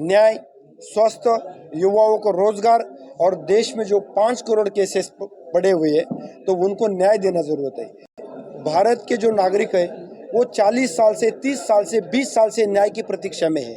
न्याय, स्वास्थ्य, युवाओं को रोजगार और देश में जो 5 करोड़ केसेस पड़े हुए हैं तो उनको न्याय देना जरूरत है। भारत के जो नागरिक है वो 40 साल से 30 साल से 20 साल से न्याय की प्रतीक्षा में है,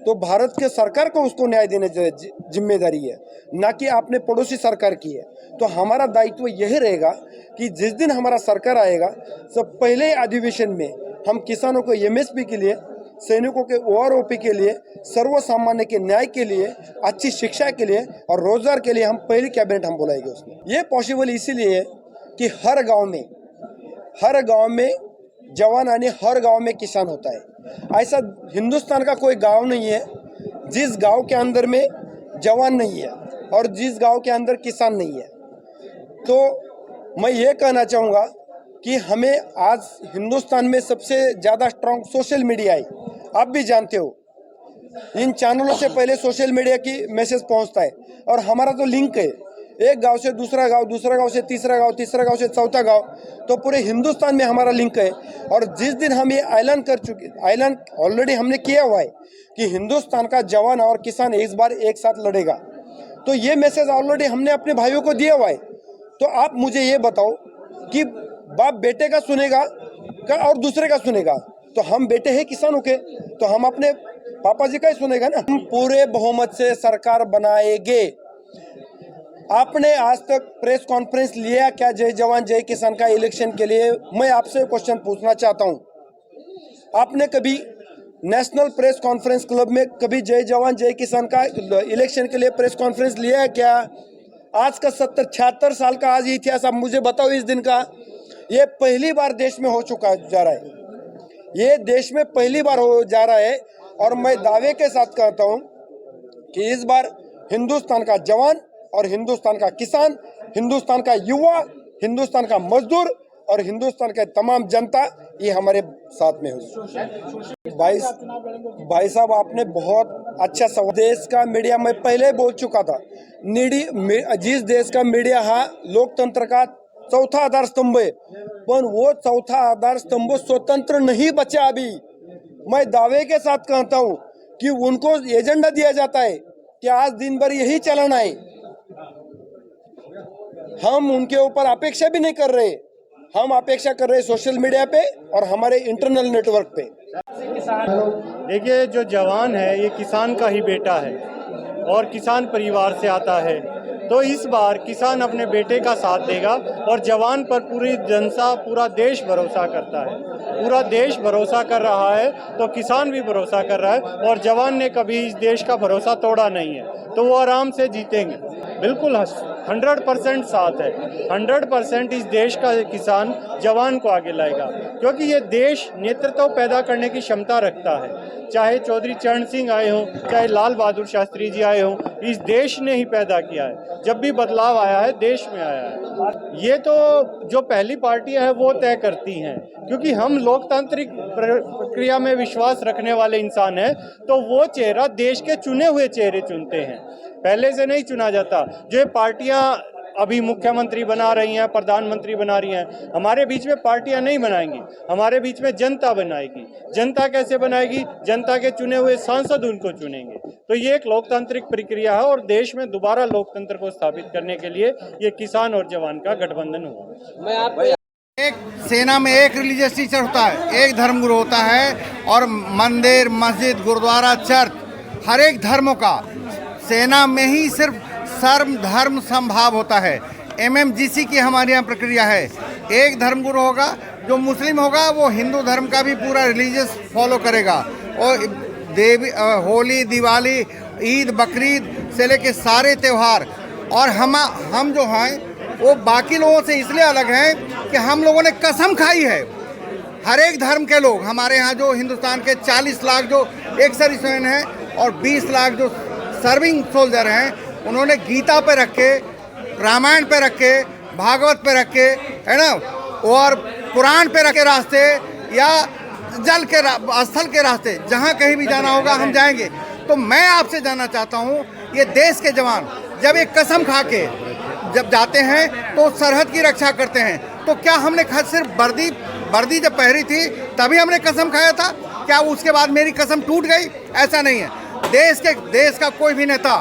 तो भारत के सरकार को उसको न्याय देने जिम्मेदारी है, ना कि आपने पड़ोसी सरकार की है। तो हमारा दायित्व यही रहेगा कि जिस दिन हमारा सरकार आएगा सब पहले अधिवेशन में हम किसानों को एमएसपी के लिए, सैनिकों के ओआरओपी के लिए, सर्व सामान्य के न्याय के लिए, अच्छी शिक्षा के लिए और रोजगार के लिए हम पहली कैबिनेट हम बुलाएंगे उसमें। ये पॉसिबल इसीलिए है कि हर गांव में जवान यानी हर गांव में किसान होता है। ऐसा हिंदुस्तान का कोई गांव नहीं है जिस गांव के अंदर में जवान नहीं है और जिस गांव के अंदर किसान नहीं है। तो मैं ये कहना चाहूँगा कि हमें आज हिंदुस्तान में सबसे ज़्यादा स्ट्रांग सोशल मीडिया है। आप भी जानते हो इन चैनलों से पहले सोशल मीडिया की मैसेज पहुंचता है और हमारा तो लिंक है एक गांव से दूसरा गांव, दूसरा गांव से तीसरा गांव, तीसरा गांव से चौथा गांव, तो पूरे हिंदुस्तान में हमारा लिंक है। और जिस दिन हम ये ऐलान कर चुके, ऐलान ऑलरेडी हमने किया हुआ है कि हिंदुस्तान का जवान और किसान इस बार एक साथ लड़ेगा, तो ये मैसेज ऑलरेडी हमने अपने भाइयों को दिया हुआ है। तो आप मुझे ये बताओ कि बाप बेटे का सुनेगा और दूसरे का सुनेगा? तो हम बेटे हैं किसानों के, तो हम अपने पापा जी का ही सुनेगा ना। हम पूरे बहुमत से सरकार बनाएंगे। आपने आज तक प्रेस कॉन्फ्रेंस लिया क्या जय जवान जय किसान का इलेक्शन के लिए? मैं आपसे क्वेश्चन पूछना चाहता हूं, आपने कभी नेशनल प्रेस कॉन्फ्रेंस क्लब में कभी जय जवान जय किसान का इलेक्शन के लिए प्रेस कॉन्फ्रेंस लिया है क्या? आज का 76 साल का आज इतिहास, आप मुझे बताओ इस दिन का। ये पहली बार देश में हो चुका जा रहा है, ये देश में पहली बार हो जा रहा है। और मैं दावे के साथ कहता हूं कि इस बार हिंदुस्तान का जवान और हिंदुस्तान का किसान, हिंदुस्तान का युवा, हिंदुस्तान का मजदूर और हिंदुस्तान के तमाम जनता ये हमारे साथ में हो। भाई साहब, आपने बहुत अच्छा सवाल। देश का मीडिया, मैं पहले बोल चुका था, जिस देश का मीडिया हा लोकतंत्र का चौथा आधार स्तंभ है, पर वो चौथा आधार स्तंभ स्वतंत्र नहीं बचा अभी। मैं दावे के साथ कहता हूं कि उनको एजेंडा दिया जाता है कि आज दिन भर यही चलाना है। हम उनके ऊपर अपेक्षा भी नहीं कर रहे, हम अपेक्षा कर रहे सोशल मीडिया पे और हमारे इंटरनल नेटवर्क पे। देखिए, जो जवान है ये किसान का ही बेटा है और किसान परिवार से आता है, तो इस बार किसान अपने बेटे का साथ देगा और जवान पर पूरी जनता, पूरा देश भरोसा करता है। पूरा देश भरोसा कर रहा है तो किसान भी भरोसा कर रहा है और जवान ने कभी इस देश का भरोसा तोड़ा नहीं है, तो वो आराम से जीतेंगे। बिल्कुल 100% साथ है, 100% इस देश का किसान जवान को आगे लाएगा, क्योंकि ये देश नेतृत्व पैदा करने की क्षमता रखता है। चाहे चौधरी चरण सिंह आए हों, चाहे लाल बहादुर शास्त्री जी आए हों, इस देश ने ही पैदा किया है। जब भी बदलाव आया है देश में आया है। ये तो जो पहली पार्टियां हैं वो तय करती हैं, क्योंकि हम लोकतांत्रिक प्रक्रिया में विश्वास रखने वाले इंसान हैं, तो वो चेहरा देश के चुने हुए चेहरे चुनते हैं, पहले से नहीं चुना जाता। जो पार्टियां अभी मुख्यमंत्री बना रही हैं, प्रधानमंत्री बना रही हैं, हमारे बीच में पार्टियां नहीं बनाएंगी, हमारे बीच में जनता बनाएगी। जनता कैसे बनाएगी? जनता के चुने हुए सांसद उनको चुनेंगे। तो ये एक लोकतांत्रिक प्रक्रिया है और देश में दोबारा लोकतंत्र को स्थापित करने के लिए ये किसान और जवान का गठबंधन हुआ। एक सेना में एक रिलीजियस टीचर होता है, एक धर्मगुरु होता है, और मंदिर, मस्जिद, गुरुद्वारा, चर्च, हर एक धर्मों का सेना में ही सिर्फ सर्व धर्म संभाव होता है। MMGC की हमारे यहाँ प्रक्रिया है। एक धर्मगुरु होगा, जो मुस्लिम होगा वो हिंदू धर्म का भी पूरा रिलीजियस फॉलो करेगा, और देवी होली, दिवाली, ईद, बकरीद से लेके सारे त्यौहार। और हम जो हैं वो बाकी लोगों से इसलिए अलग हैं कि हम लोगों ने कसम खाई है। हर एक धर्म के लोग हमारे यहाँ, जो हिंदुस्तान के 40 लाख जो एक सर्विसमैन हैं और 20 लाख जो सर्विंग सोल्जर हैं, उन्होंने गीता पे रख के, रामायण पे रख के, भागवत पे रख के, है ना, और कुरान पे रख के रास्ते, या जल के स्थल के रास्ते, जहाँ कहीं भी जाना होगा हम जाएंगे। तो मैं आपसे जानना चाहता हूँ, ये देश के जवान जब एक कसम खा के जब जाते हैं तो सरहद की रक्षा करते हैं, तो क्या हमने सिर्फ वर्दी जब पहरी थी तभी हमने कसम खाया था? क्या उसके बाद मेरी कसम टूट गई? ऐसा नहीं है। देश का कोई भी नेता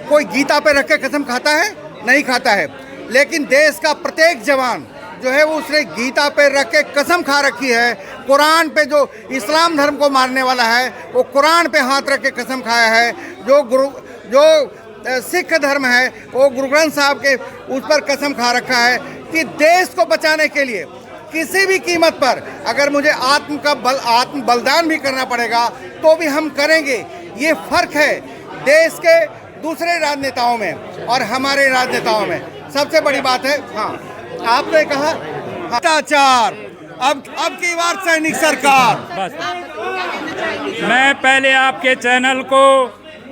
कोई गीता पे रख के कसम खाता है? नहीं खाता है। लेकिन देश का प्रत्येक जवान जो है वो उसने गीता पे रख के कसम खा रखी है। कुरान पे जो इस्लाम धर्म को मारने वाला है वो कुरान पे हाथ रख के कसम खाया है। जो सिख धर्म है वो गुरु ग्रंथ साहब के उस पर कसम खा रखा है कि देश को बचाने के लिए किसी भी कीमत पर अगर मुझे आत्म बलिदान भी करना पड़ेगा तो भी हम करेंगे। ये फर्क है देश के दूसरे राजनेताओं में और हमारे राजनेताओं में। सबसे बड़ी बात है, हाँ आपने कहा भ्रष्टाचार, अब की बार सैनिक सरकार। बस मैं पहले आपके चैनल को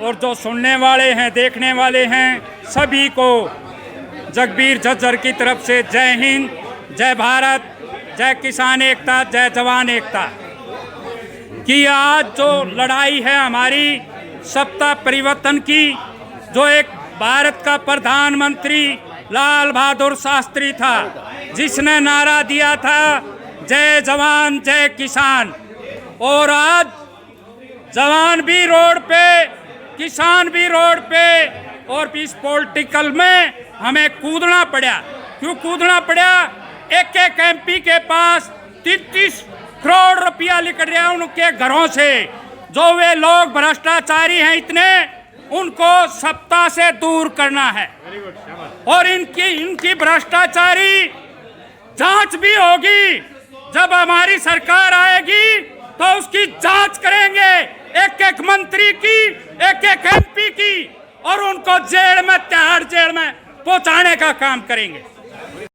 और जो सुनने वाले हैं देखने वाले हैं सभी को जगबीर झज्जर की तरफ से जय हिंद, जय भारत, जय किसान एकता, जय जवान एकता। कि आज जो लड़ाई है हमारी सत्ता परिवर्तन की, जो एक भारत का प्रधानमंत्री लाल बहादुर शास्त्री था जिसने नारा दिया था जय जवान जय किसान, और आज जवान भी रोड पे, किसान भी रोड पे, और इस पॉलिटिकल में हमें कूदना पड़ा। क्यों कूदना पड़ा? एक एक एमपी के पास 33 करोड़ रुपया निकल रहा है उनके घरों से। जो वे लोग भ्रष्टाचारी हैं इतने, उनको सत्ता से दूर करना है और इनकी भ्रष्टाचारी जांच भी होगी। जब हमारी सरकार आएगी तो उसकी जांच करेंगे, एक एक मंत्री की, एक एक एमपी की, और उनको जेल में, तिहाड़ जेल में पहुंचाने का काम करेंगे।